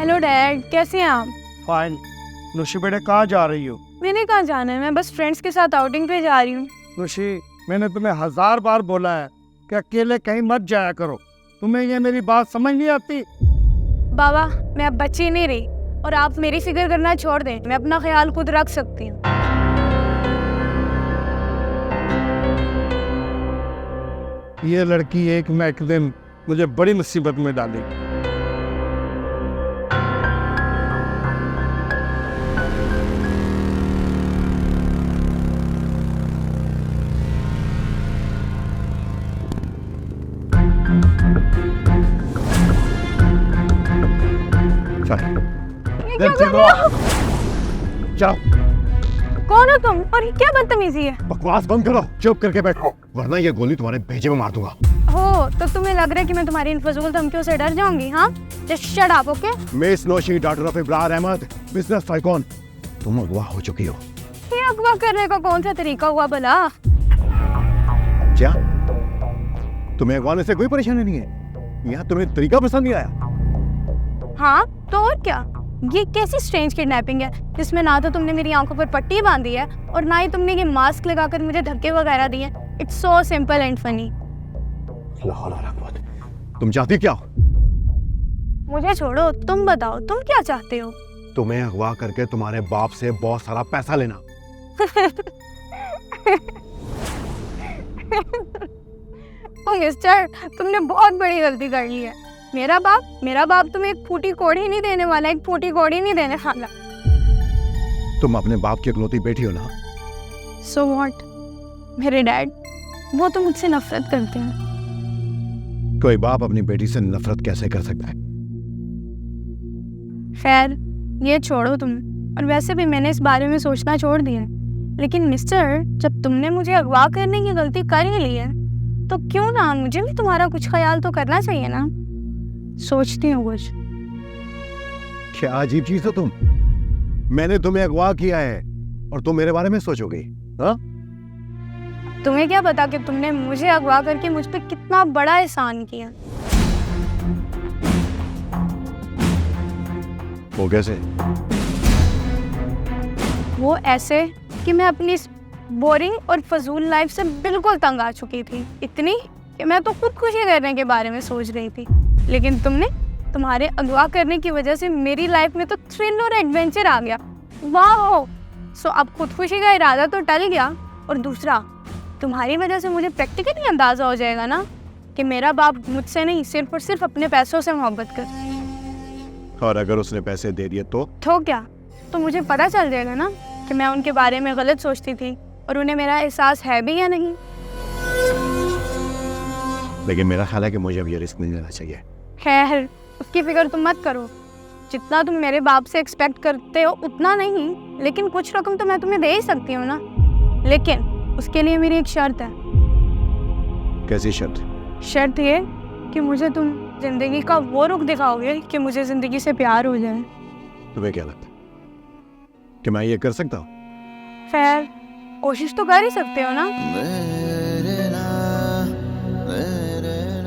Hello dad, कैसे हैं आप? फाइन। नुशी बेटे कहाँ जा रही हो? मैंने कहाँ जाना है, मैं बस फ्रेंड्स के साथ आउटिंग पे जा रही हूँ। नुशी, मैंने तुम्हें 1000 बार बोला है कि अकेले कहीं मत जाया करो। तुम्हें ये मेरी बात समझ नहीं आती? बाबा, मैं अब बच्ची नहीं रही और आप मेरी फिक्र करना छोड़ दें। मैं अपना ख्याल खुद रख सकती हूँ। ये लड़की एक न एक दिन मुझे बड़ी मुसीबत में डालेगी। ये क्या कर रहे हो? जाओ। कौन हो तुम और ये क्या बदतमीजी है? बकवास बंद करो, चुप करके बैठो, वरना ये गोली तुम्हारे भेजे में मार दूंगा। हो तो तुम्हें लग रहा है कि मैं तुम्हारी इन फजूल धमकियों से डर जाऊंगी? हाँ, just shut up, okay? Miss Naushi, daughter of Ibrar Ahmed, business tycoon, तुम अगवा हो चुकी हो। ये अगवा करने का कौन सा तरीका हुआ भला? क्या तुम्हें अगवाने से कोई परेशानी नहीं है? यहाँ तुम्हें तरीका पसंद नहीं आया? हाँ तो और क्या? ये कैसी स्ट्रेंज किडनैपिंग है जिसमें ना तो तुमने मेरी आंखों पर पट्टी बांधी है और ना ही तुमने ये मास्क लगाकर मुझे धक्के वगैरह दिए। It's so simple and funny. तुम चाहती क्या हो? मुझे छोड़ो, तुम बताओ तुम क्या चाहते हो? तुम्हें अगवा करके तुम्हारे बाप से बहुत सारा पैसा लेना। ओ मिस्टर, तुमने बहुत बड़ी गलती कर ली है। मेरा बाप तुम्हें एक फूटी कौड़ी नहीं देने वाला, एक फूटी कौड़ी नहीं देने वाला। तुम अपने बाप की इकलौती बेटी हो ना? So what? मेरे डैड वो तो मुझसे नफरत करते हैं। कोई बाप अपनी बेटी से नफरत कैसे कर सकता है? खैर ये छोड़ो तुम, और वैसे भी मैंने इस बारे में सोचना छोड़ दिया है। लेकिन मिस्टर, जब तुमने मुझे अगवा करने की गलती कर ही ली है तो क्यों ना मुझे भी तुम्हारा कुछ ख्याल तो करना चाहिए ना? सोचती हूँ कुछ। क्या अजीब चीज हो तुम। मैंने तुम्हें अगवा किया है और तुम मेरे बारे में सोचोगे? हाँ? तुम्हें क्या पता कि तुमने मुझे अगवा करके मुझ पे कितना बड़ा एहसान किया। वो कैसे? वो ऐसे कि मैं अपनी इस बोरिंग और फजूल लाइफ से बिल्कुल तंग आ चुकी थी। इतनी कि मैं तो खुदकुशी करने के बारे में सोच रही थी। लेकिन तुम्हारे अगवा करने की वजह से मेरी लाइफ में तो थ्रिल और एडवेंचर आ गया। वाह! सो अब खुदकुशी का इरादा तो टल गया, और दूसरा, तुम्हारी वजह से मुझे प्रैक्टिकली अंदाजा हो जाएगा ना कि मेरा बाप मुझसे नहीं, सिर्फ और सिर्फ अपने पैसों से मोहब्बत कर। और अगर उसने पैसे दे दिए तो क्या? तो मुझे पता चल जाएगा ना कि मैं उनके बारे में गलत सोचती थी और उन्हें मेरा एहसास है भी या नहीं। लेकिन मेरा ख्याल है कि मुझे अब ये रिस्क नहीं लेना चाहिए। खैर, उसकी फिक्र तुम मत करो। जितना तुम मेरे बाप से एक्सपेक्ट करते हो उतना नहीं, लेकिन कुछ रकम तो मैं तुम्हें दे ही सकती हूँ ना। लेकिन उसके लिए मेरी एक शर्त है। कैसी शर्त? शर्त ये कि मुझे तुम जिंदगी का वो रुख दिखाओगे कि मुझे जिंदगी से प्यार हो जाए। तुम्हें क्या लगता है कि मैं ये कर सकता हूँ? खैर, कोशिश तो कर ही सकते हो ना।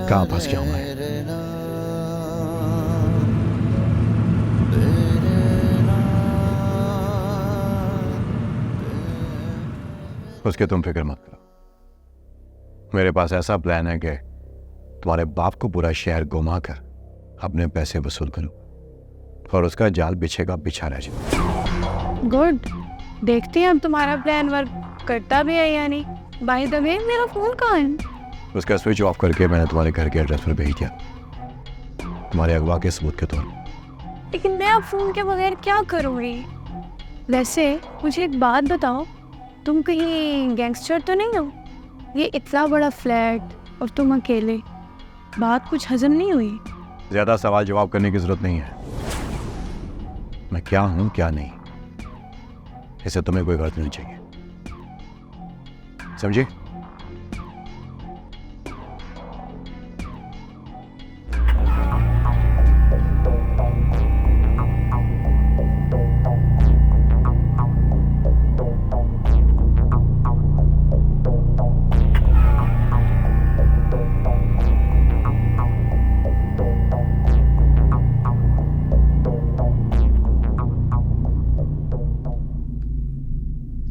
कहाँ फंस गया हूँ मैं? उसके तुम फिक्र मत करो। मेरे पास ऐसा प्लान है कि तुम्हारे बाप को पूरा शहर घुमा कर अपने पैसे वसूल करूं और उसका जाल बिछेगा बिछा रह जाए। गुड, देखते हैं अब तुम्हारा प्लान वर्क करता भी है या नहीं। बाय द वे, मेरा फोन कहाँ है? उसका स्विच ऑफ करके मैंने तुम्हारे घर के एड्रेस पर भेज दिया, तुम्हारे अगवा के सबूत के तौर पर। लेकिन मैं अब फोन के बगैर क्या करूँगी? वैसे मुझे एक बात बताओ, तुम कहीं गैंगस्टर तो नहीं हो? ये इतना बड़ा फ्लैट और तुम अकेले, बात कुछ हजम नहीं हुई? ज्यादा सवाल जवाब करने की जरूरत नहीं है। मैं क्या हूं क्या नहीं, इसे तुम्हें कोई गलत नहीं चाहिए, समझे?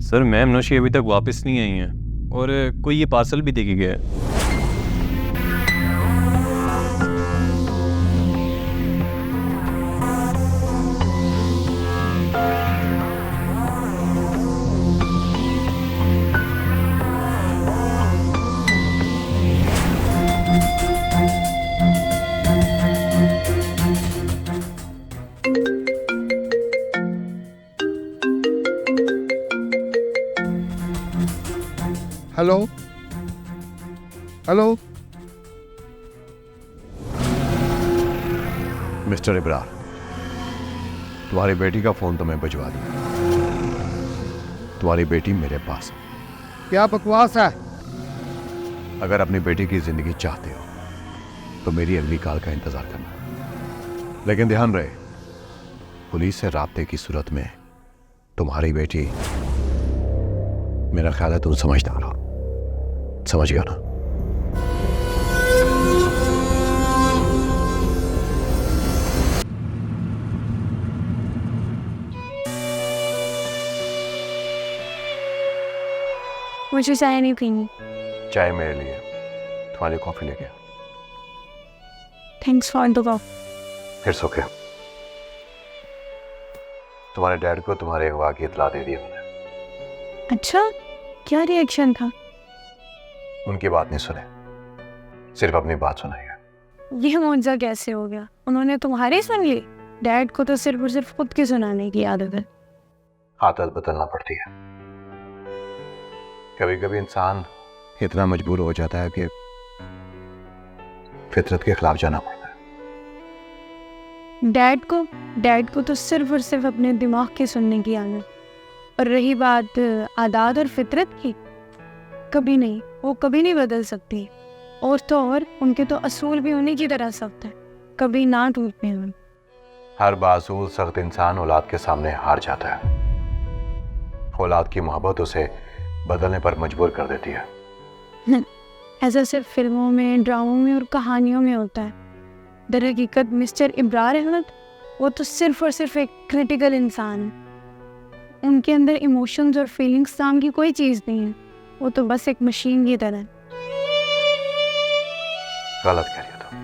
सर मैम नौशी अभी तक वापस नहीं आई हैं और कोई ये पार्सल भी दे के गया है। Hello hello. मिस्टर इब्रार, तुम्हारी बेटी का फोन तो मैं भिजवा दूं। तुम्हारी बेटी मेरे पास है। क्या बकवास है? अगर अपनी बेटी की जिंदगी चाहते हो तो मेरी अगली कॉल का इंतजार करना, लेकिन ध्यान रहे पुलिस से राब्ते की सूरत में तुम्हारी बेटी, मेरा ख्याल है तुम समझदार हो, समझ गया ना? मुझे चाय नहीं पीनी। चाय मेरे लिए, तुम्हारे लिए कॉफी लेके। Thanks for the coffee. It's okay. तुम्हारे डैड को तुम्हारे अगवा की इतला दे दी मैंने। अच्छा, क्या रिएक्शन था? उनकी बात नहीं सुने, सिर्फ अपनी बात सुनाई है। ये मुआवजा कैसे हो गया? उन्होंने तुम्हारी सुन ली? डैड को तो सिर्फ और सिर्फ खुद की सुनाने की आदत है। आदत बदलना पड़ती है। कभी कभी इंसान इतना मजबूर हो जाता है कि फितरत के खिलाफ जाना पड़ता है। डैड को तो सिर्फ और सिर्फ अपने दिमाग की सुनने की आदत। और रही बात आदात और फितरत की, कभी नहीं, वो कभी नहीं बदल सकती। और तो और उनके तो असूल भी उन्हीं की तरह सख्त है, कभी ना टूटने में। हर बासूल सख्त इंसान औलाद के सामने हार जाता है। औलाद की मोहब्बत उसे बदलने पर मजबूर कर देती है। ऐसा सिर्फ फिल्मों में, ड्रामों में और कहानियों में होता है। दर हकीकत मिस्टर इब्रार अहमद, वो तो सिर्फ और सिर्फ एक क्रिटिकल इंसान है। उनके अंदर इमोशंस और फीलिंग्स नाम की कोई चीज़ नहीं है। वो तो बस एक मशीन की तरह है। गलत कह रही हो तुम,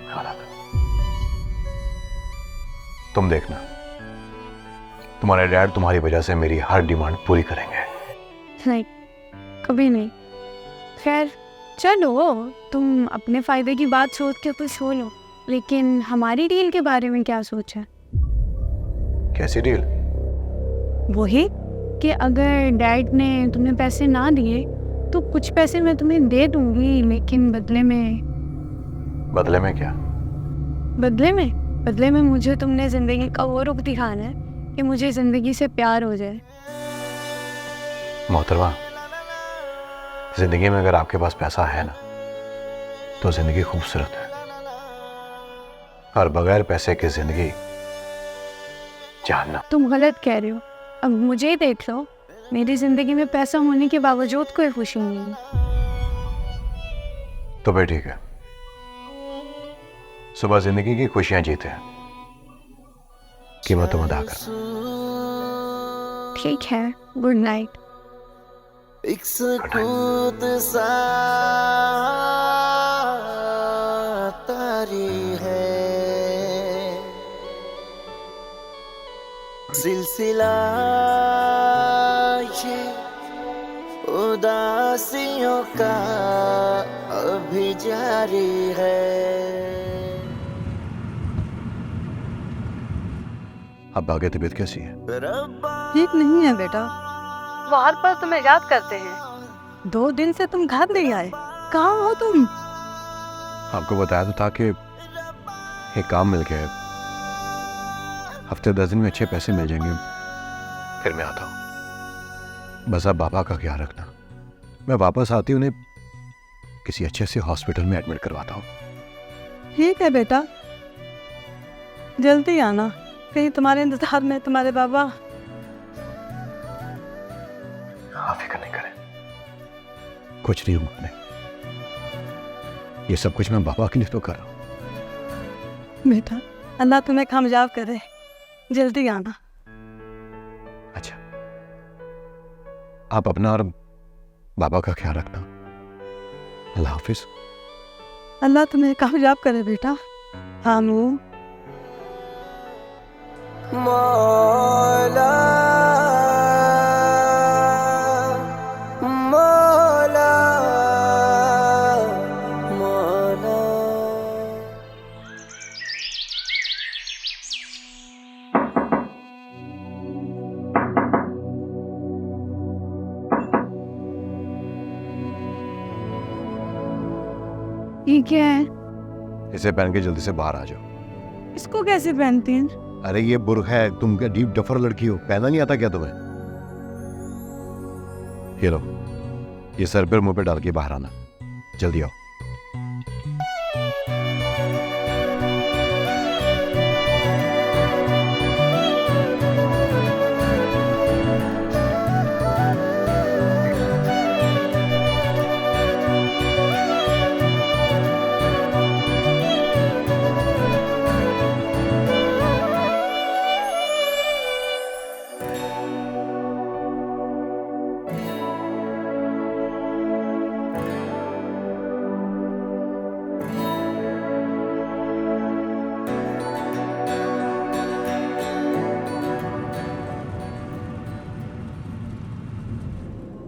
गलत। तुम देखना, तुम्हारे डैड तुम्हारी वजह से मेरी हर डिमांड पूरी करेंगे। नहीं, कभी नहीं। खैर चलो, तुम अपने फ़ायदे की बात सोच के कुछ हो लो, लेकिन हमारी डील के बारे में क्या सोचा? कैसी डील? वही कि अगर डैड ने तुम्हें पैसे ना दिए तो कुछ पैसे मैं तुम्हें दे दूंगी, लेकिन बदले में क्या? बदले में मुझे तुमने ज़िंदगी का वो रुख दिखाना है कि मुझे ज़िंदगी से प्यार हो जाए। मोहतरमा, जिंदगी में अगर आपके पास पैसा है ना, तो जिंदगी खूबसूरत है, और बगैर पैसे की जिंदगी जहन्नम। तुम गलत कह रहे हो। अब मुझे ही देख लो, मेरी ज़िंदगी में पैसा होने के बावजूद कोई खुशी नहीं है। तो भाई ठीक है, सुबह जिंदगी की खुशियां जीते हैं, कीमत तुम अदा कर। ठीक है, गुड नाइट। एक सुकूत सा तारी है, सिलसिला ये उदासियों का अभी जारी है। अब आगे तबीयत कैसी है? ठीक नहीं है बेटा, वो हर पल तुम्हें याद करते हैं। 2 दिन से तुम घर नहीं आए, कहाँ हो तुम? आपको बताया तो था कि एक काम मिल गया, हफ्ते 10 दिन में अच्छे पैसे मिल जाएंगे, फिर मैं आता हूँ। बस अब बाबा का ख्याल रखना। मैं वापस आती उन्हें किसी अच्छे से हॉस्पिटल में एडमिट करवाता हूँ। ठीक है बेटा, जल्दी आना, कहीं तुम्हारे इंतजार में तुम्हारे बाबा। आप फिक्र नहीं करें, कुछ नहीं हुआ। ये सब कुछ मैं बाबा के लिए तो कर रहा हूँ। बेटा, अल्लाह तुम्हें कामयाब करे, जल्दी आना। अच्छा, आप अपना और बाबा का ख्याल रखना। अल्लाह हाफिज। अल्लाह तुम्हें कामयाब करे बेटा। आमीन। मौला मौला मौला। ये क्या है? इसे पहन के जल्दी से बाहर आ जाओ। इसको कैसे पहनती हैं? अरे ये बुर्ख है, तुम क्या डीप डफर लड़की हो, पहना नहीं आता क्या तुम्हें? ये लो, ये सर पर मुंह पे डाल के बाहर आना, जल्दी आओ।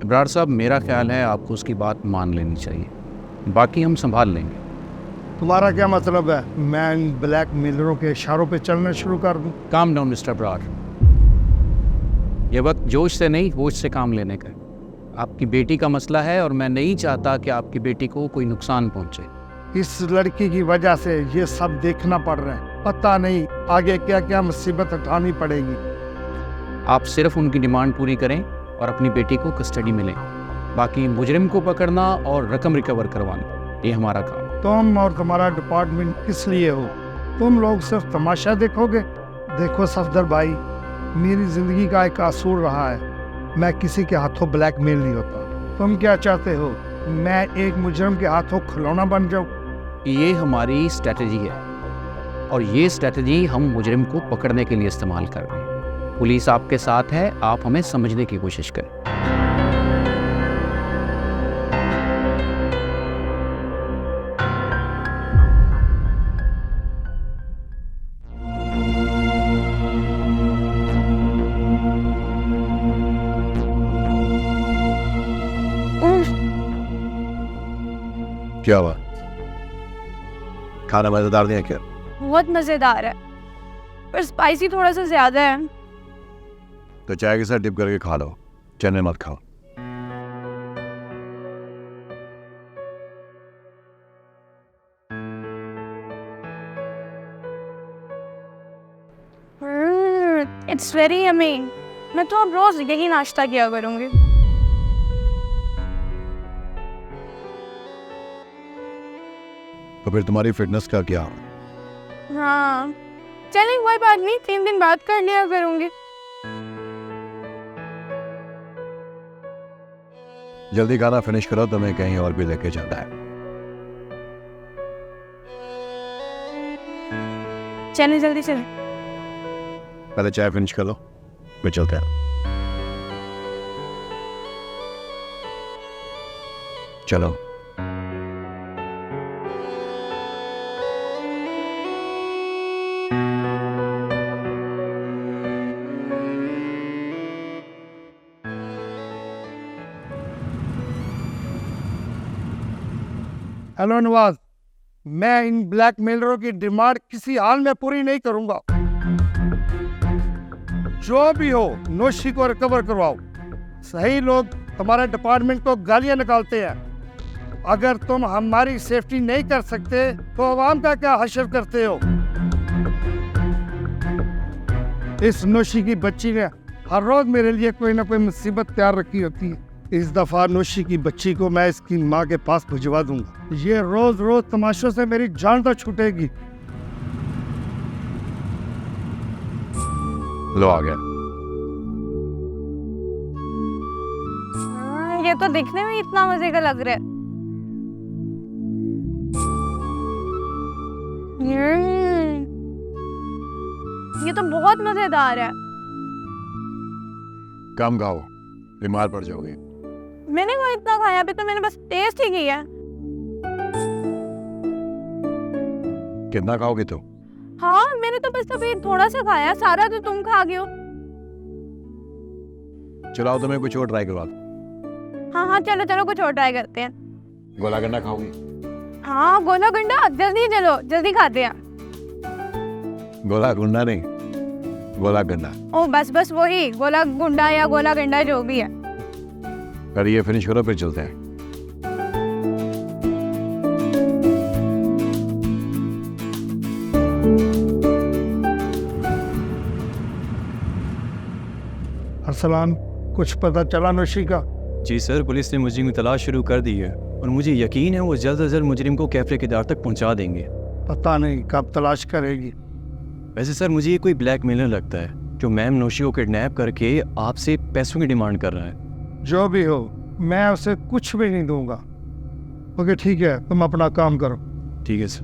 इब्रार साहब, मेरा ख्याल है आपको उसकी बात मान लेनी चाहिए, बाकी हम संभाल लेंगे। तुम्हारा क्या मतलब है मैं इन ब्लैक मेलरों के इशारों पे चलना शुरू कर दूं? काम डाउन मिस्टर इब्रार, ये वक्त जोश से नहीं होश से काम लेने का है। आपकी बेटी का मसला है और मैं नहीं चाहता कि आपकी बेटी को कोई नुकसान पहुंचे। इस लड़की की वजह से ये सब देखना पड़ रहा है, पता नहीं आगे क्या क्या मुसीबत उठानी पड़ेगी। आप सिर्फ उनकी डिमांड पूरी करें और अपनी बेटी को कस्टडी में लें, बाकी मुजरिम को पकड़ना और रकम रिकवर करवाना ये हमारा काम। तुम और तुम्हारा डिपार्टमेंट किस लिए हो? तुम लोग सिर्फ तमाशा देखोगे? देखो सफदर भाई, मेरी जिंदगी का एक असूल रहा है, मैं किसी के हाथों ब्लैकमेल नहीं होता। तुम क्या चाहते हो, मैं एक मुजरिम के हाथों खिलौना बन जाऊं? ये हमारी स्ट्रेटजी है और ये स्ट्रेटजी हम मुजरिम को पकड़ने के लिए इस्तेमाल कर रहे हैं। पुलिस आपके साथ है, आप हमें समझने की कोशिश करें। क्या हुआ? खाना मजेदार नहीं है क्या? बहुत मज़ेदार है, पर स्पाइसी थोड़ा सा ज़्यादा है। तो चाय के साथ डिप करके खा लो, चने मत खाओ। It's very yummy. मैं तो अब रोज यही नाश्ता किया करूंगी। तो फिर तुम्हारी फिटनेस का क्या? हाँ चलें, कोई बात नहीं, 3 दिन बाद कर लिया करूंगी। जल्दी खाना फिनिश करो, तुम्हें कहीं और भी लेके जाना है। चलें जल्दी चलें। पहले चाय फिनिश कर लो, फिर चलते हैं। चलो। हेलो नवाज, मैं इन ब्लैकमेलरों की डिमांड किसी हाल में पूरी नहीं करूंगा। जो भी हो, नौशी को रिकवर करवाओ। सही लोग तुम्हारे डिपार्टमेंट को गालियां निकालते हैं। अगर तुम हमारी सेफ्टी नहीं कर सकते तो आवाम का क्या हशर करते हो? इस नौशी की बच्ची ने हर रोज मेरे लिए कोई ना कोई मुसीबत तैयार रखी होती है। इस दफा नौशी की बच्ची को मैं इसकी माँ के पास भिजवा दूंगा। ये रोज रोज तमाशों से मेरी जान तो छूटेगी। लो आ गया। ये तो दिखने में इतना मजे का लग रहा है। ये तो बहुत मजेदार है। कम खाओ, बीमार पड़ जाओगे। मैंने वो इतना खाया, अभी तो मैंने बस टेस्ट ही किया है। कितना खाओगे तुम? हाँ मैंने तो बस अभी थोड़ा सा खाया, सारा तो तुम खा गए हो। चलाओ तो मैं कुछ और ट्राई करवा दूं। हाँ हाँ चलो चलो कुछ और ट्राई करते हैं। गोला गन्ना खाओगी? हाँ गोला गंडा, जल्दी चलो जल्दी खाते हैं। गोला गुंडा नहीं, गोला गन्ना। ओ बस बस वही गोला गुंडा या गोला गंडा जो भी है। अरे ये फिनिश करो फिर चलते हैं। अरसलान, कुछ पता चला नौशी का? जी सर, पुलिस ने मुजरिम की तलाश शुरू कर दी है और मुझे यकीन है वो जल्द से जल्द मुजरिम को कैफे किरदार तक पहुंचा देंगे। पता नहीं कब तलाश करेगी। वैसे सर मुझे ये कोई ब्लैकमेलर लगता है जो मैम नौशी को किडनैप करके आपसे पैसों की डिमांड कर रहा है। जो भी हो, मैं उसे कुछ भी नहीं दूंगा। ओके ठीक है, तुम अपना काम करो। ठीक है सर।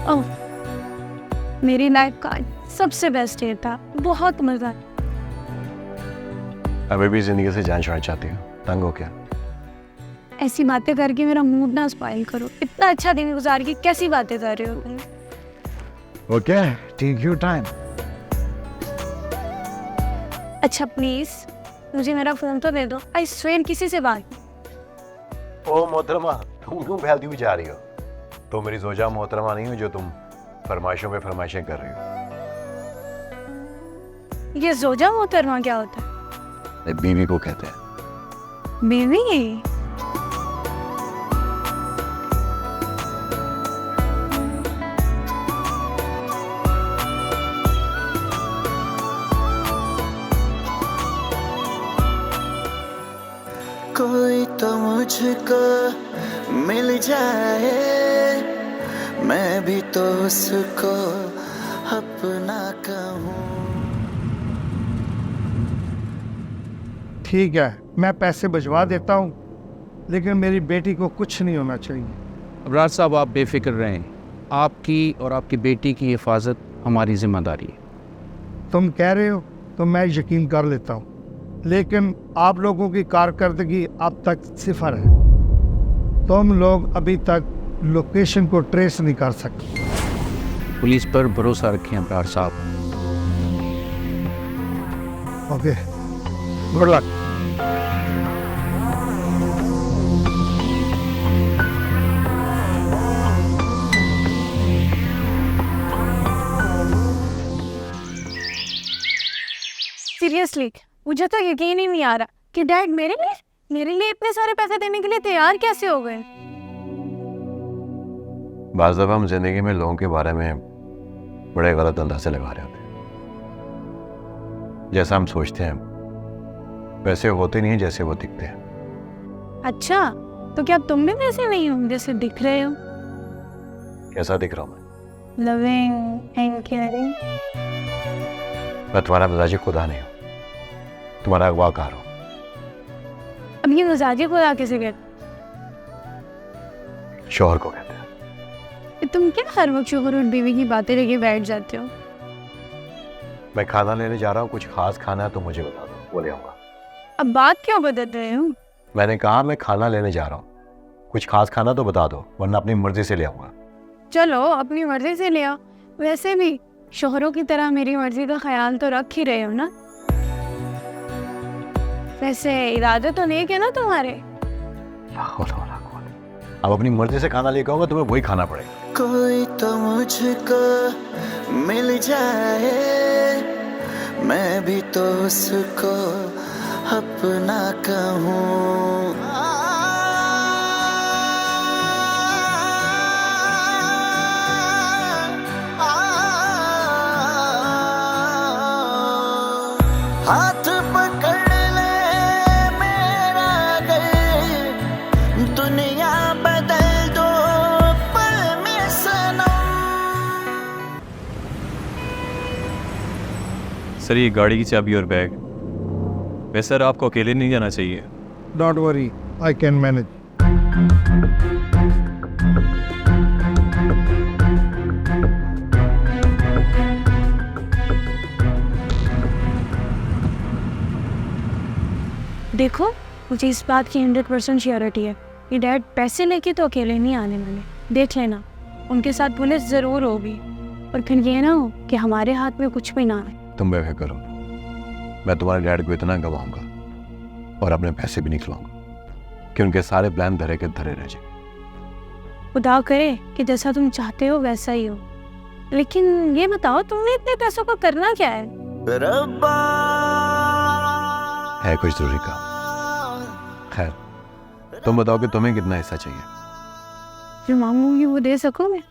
ओह मेरी लाइफ का सबसे बेस्ट डे था, बहुत मजा आया। अभी भी जिंदगी से जान छोड़ना चाहती हो? तंग हो क्या? ऐसी बातें करके मेरा मूड ना स्पॉइल करो। इतना अच्छा दिन गुजार के कैसी बातें कर रहे हो तुम? Okay, take your time. अच्छा प्लीज मुझे मेरा फोन तो दे दो। आई स्वेयर किसी से बात। ओ मोहतरमा, तुम क्यों फैलती हुई जा रही हो? तो मेरी जोजा मोहतरमा नहीं हो जो तुम फरमाइशों पे फरमाइशें कर रही हो। ये जोजा मोहतरमा क्या होता है? बीवी को कहते हैं। बेबी कोई तो मुझको मिल जाए, मैं भी तो उसको अपना कहूँ। ठीक है, मैं पैसे भिजवा देता हूँ, लेकिन मेरी बेटी को कुछ नहीं होना चाहिए। अबरार साहब आप बेफिक्र रहें, आपकी और आपकी बेटी की हिफाजत हमारी जिम्मेदारी है। तुम कह रहे हो तो मैं यकीन कर लेता हूँ, लेकिन आप लोगों की कारकर्दगी अब तक सिफर है। तुम लोग अभी तक लोकेशन को ट्रेस नहीं कर सकते। पुलिस पर भरोसा रखें अबरार साहब। Okay, good luck. सीरियसली मुझे तो यकीन ही नहीं आ रहा कि डैड मेरे लिए इतने सारे पैसे देने के लिए तैयार कैसे हो गए। बाज़ दफ़ा हम जिंदगी में लोगों के बारे में बड़े गलत अंदाजे लगा रहे होते हैं। जैसा हम सोचते हैं वैसे होते नहीं हैं जैसे वो दिखते हैं। अच्छा तो क्या तुम भी वैसे नहीं हो जैसे दिख रहे हो? कैसा दिख रहा हूँ मैं? Loving and caring. मैं तुम्हारा मिजाजी खुदा नहीं हूँ, तुम्हारा अगवाकार हूँ। अब ये मजाजी खुदा किसे कहते? शौहर को कहते हैं। तुम क्या हर वक्त शोहर और बीवी की बातें लेके बैठ जाते हो? मैं खाना लेने जा रहा हूँ, कुछ खास खाना है तो मुझे बता दो, वो ले आऊंगा। अब बात क्यों बदल रहे हो? मैंने कहा मैं खाना लेने जा रहा हूँ, कुछ खास खाना तो बता दो वरना अपनी मर्जी से ले आऊंगा। चलो अपनी मर्जी से ले आओ। वैसे भी शोहरों की तरह मेरी मर्जी का ख्याल तो रख ही रहे हो ना। वैसे इरादे तो नहीं है ना तुम्हारे? अब अपनी मर्जी से खाना लेकर आऊंगा, तुम्हें वही खाना पड़ेगा। कोई तो मुझको मिल जाए, मैं भी तो उसको अपना कहूँ। दुनिया बदल दो पल में सनम। सर ये गाड़ी की चाबी और बैग। वैसे सर आपको अकेले नहीं जाना चाहिए। Don't worry, I can manage. देखो, मुझे इस बात की 100% श्योरिटी है कि डैड पैसे लेके तो अकेले नहीं आने वाले। देख लेना, उनके साथ पुलिस ज़रूर होगी और फिर ये ना हो कि हमारे हाथ में कुछ भी ना आए। तुम बेफिक्र हो, मैं तुम्हारे डैड को इतना गवाऊंगा और अपने पैसे भी निकलवाऊंगा कि उनके सारे प्लान धरे के धरे रह जाए। खुदा करे कि जैसा तुम चाहते हो वैसा ही हो। लेकिन ये बताओ, तुमने इतने पैसों को करना क्या है? रब्बा है कुछ जरूरी काम। खैर, तुम बताओ कि तुम्हें कितना हिस्सा चाहिए? जो मांगूंगी वो दे सकोगे?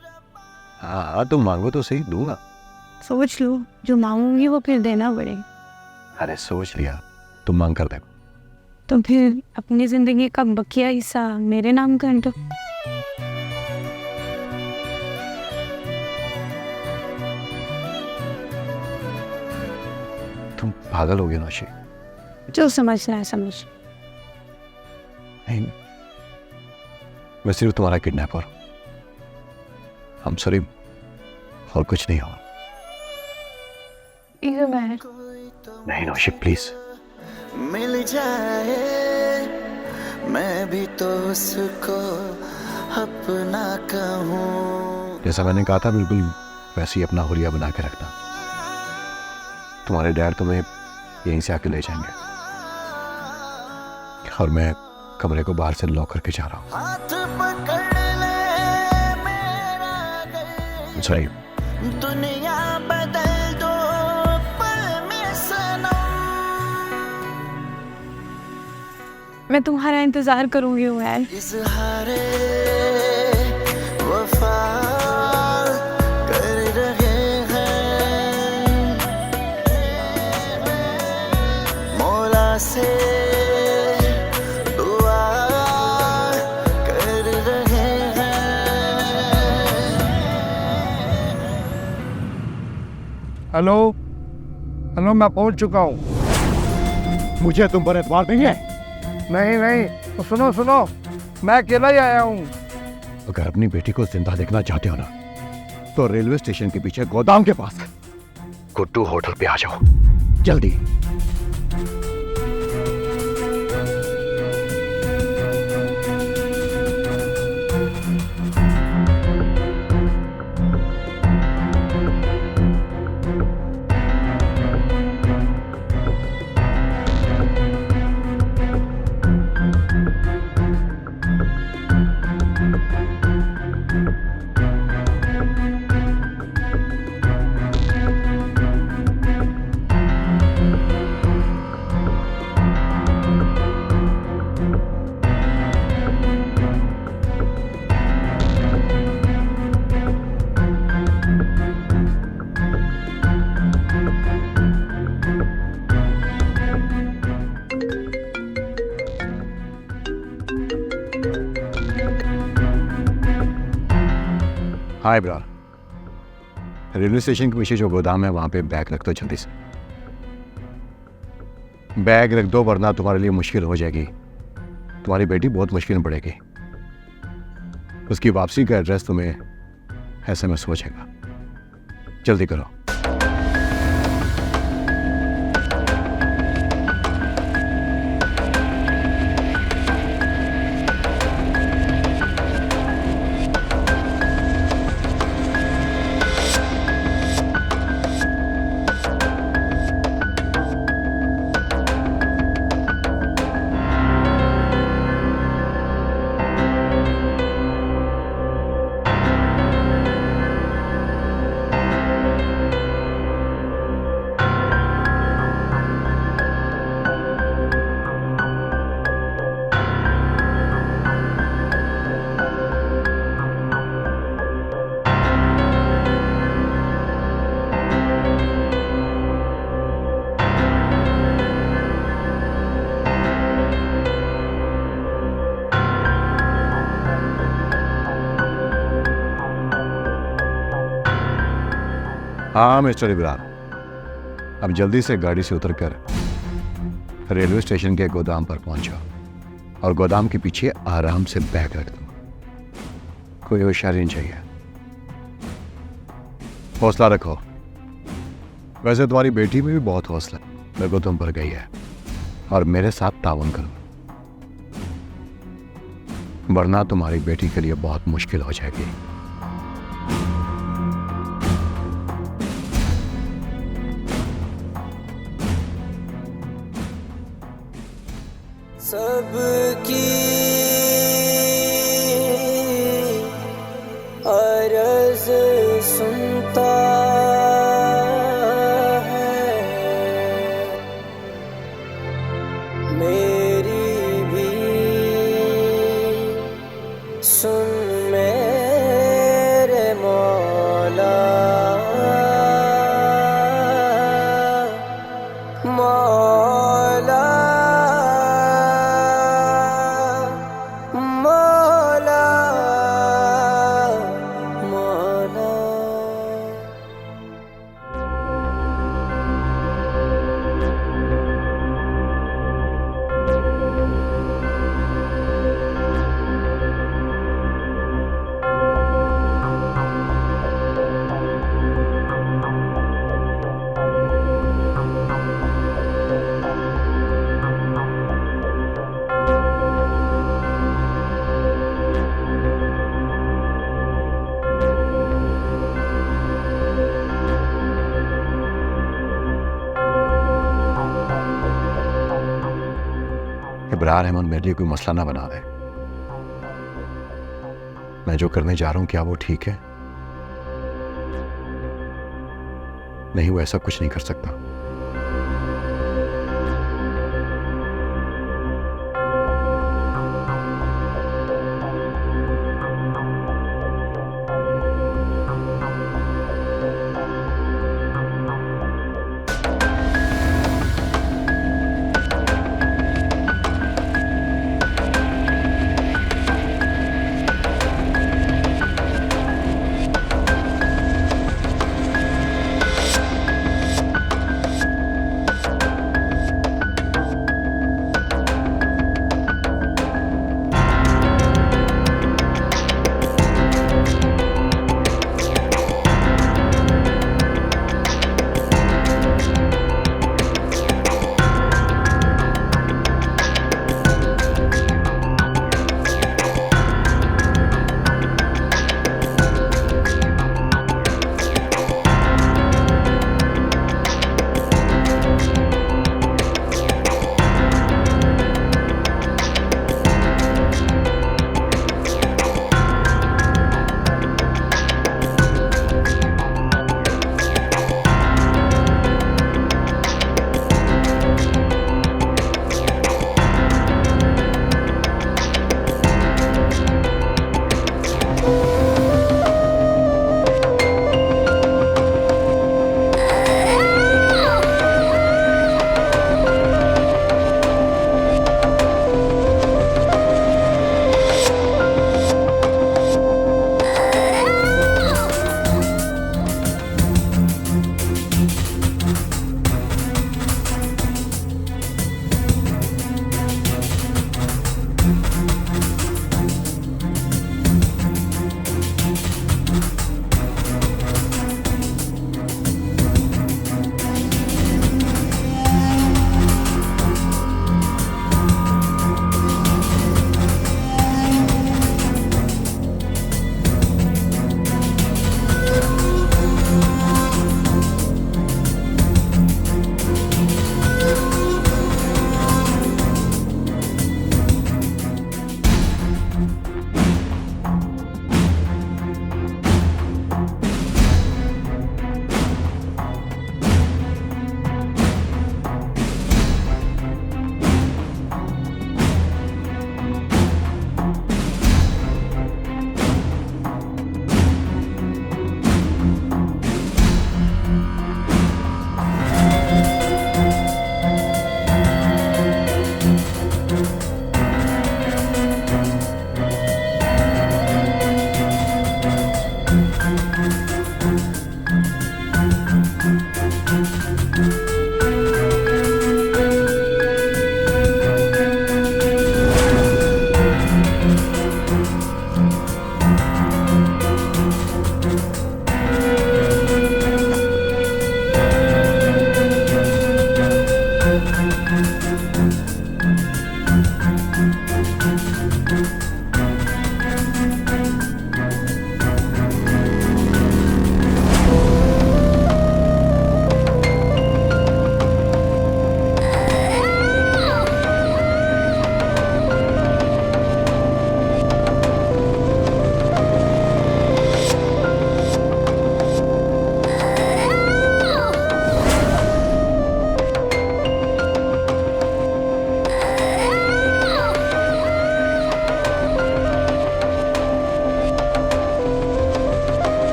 हाँ, तुम मांगो तो सही, दूंगा। सोच लो, जो मांगूंगी वो फिर देना पड़ेगा। अरे सोच लिया, तुम मांग कर देखो। तो फिर अपनी जिंदगी का बकिया हिस्सा मेरे नाम कर दो। तुम पागल हो गए नौशी। जो समझना है समझ। नहीं, मैं सिर्फ तुम्हारा किडनैपर हूं। हम सॉरी, और कुछ नहीं हुआ। नहीं नौशी, प्लीज। मिल जाए मैं भी तो उसको अपना कहूँ। जैसा मैंने कहा था, बिल्कुल वैसे ही अपना हुलिया बना के रखना। तुम्हारे डैड तुम्हें यहीं से आके ले जाएंगे और मैं कमरे को बाहर से लॉक करके जा रहा हूँ। हाथ पकड़ ले मेरा अगर सॉरी। दुनिया बदल दो पल में सनम। मैं तुम्हारा इंतजार करूंगी उमैर। इज़हारे वफा कर रहे हैं, मौला से दुआ कर रहे हैं। हेलो हेलो, मैं पहुंच चुका हूँ। मुझे तुम पर एतबार नहीं है। नहीं नहीं, तो सुनो सुनो, मैं अकेला ही आया हूँ। अगर अपनी बेटी को जिंदा देखना चाहते हो ना, तो रेलवे स्टेशन के पीछे गोदाम के पास गुड्डू होटल पे आ जाओ, जल्दी। हाय ब्रा, रेलवे स्टेशन के पीछे जो गोदाम है वहां पे बैग रख दो जल्दी से। बैग रख दो वरना तुम्हारे लिए मुश्किल हो जाएगी। तुम्हारी बेटी बहुत मुश्किल में पड़ेगी। उसकी वापसी का एड्रेस तुम्हें SMS हो जाएगा। जल्दी करो। हाँ मिस्टर इब्रार, अब जल्दी से गाड़ी से उतरकर रेलवे स्टेशन के गोदाम पर पहुंचो और गोदाम के पीछे आराम से बैग रख दो। कोई होशियारी नहीं चाहिए, हौसला रखो। वैसे तुम्हारी बेटी में भी बहुत हौसला मेरे को तुम पर गई है, और मेरे साथ तावन करो, वरना तुम्हारी बेटी के लिए बहुत मुश्किल हो जाएगी। सबकी अर्ज सुनता है, मेरी भी सुन मेरे मौला, मौला, मौला, मौला। इब्रार अहमद मेरे लिए कोई मसला ना बना दे। मैं जो करने जा रहा हूं क्या वो ठीक है? नहीं, वो ऐसा कुछ नहीं कर सकता।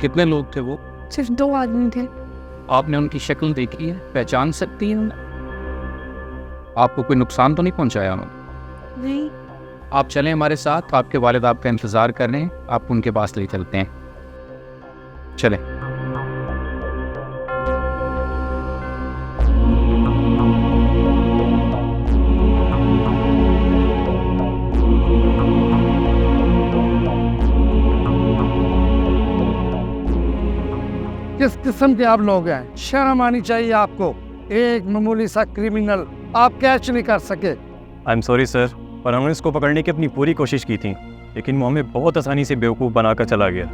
कितने लोग थे वो? सिर्फ 2 आदमी थे। आपने उनकी शक्ल देखी है, पहचान सकती हैं उन्हें? आपको कोई नुकसान तो नहीं पहुंचाया उन्होंने? नहीं। आप चलें हमारे साथ, आपके वालिद आपका इंतज़ार कर रहे हैं, आप उनके पास ले चलते हैं। चलें। किस किस्म के आप लोग हैं? शर्म आनी चाहिए आपको। एक मामूली सा क्रिमिनल आप कैच नहीं कर सके। आई एम सॉरी सर, पर हमने इसको पकड़ने की अपनी पूरी कोशिश की थी, लेकिन वो हमें बहुत आसानी से बेवकूफ़ बनाकर चला गया।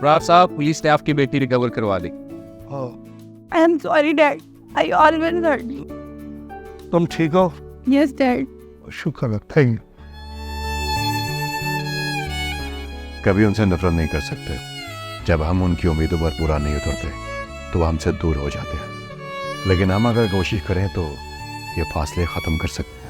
राव साहब, पुलिस ने आपकी बेटी रिकवर करवा ली। I am sorry dad, I always hurt you. तुम ठीक हो? Yes dad. शुक्र है, थैंक यू। कभी उनसे नफरत नहीं कर सकते। जब हम उनकी उम्मीदों पर पूरा नहीं उतरते तो वो हमसे दूर हो जाते हैं, लेकिन हम अगर कोशिश करें तो ये फासले ख़त्म कर सकते हैं।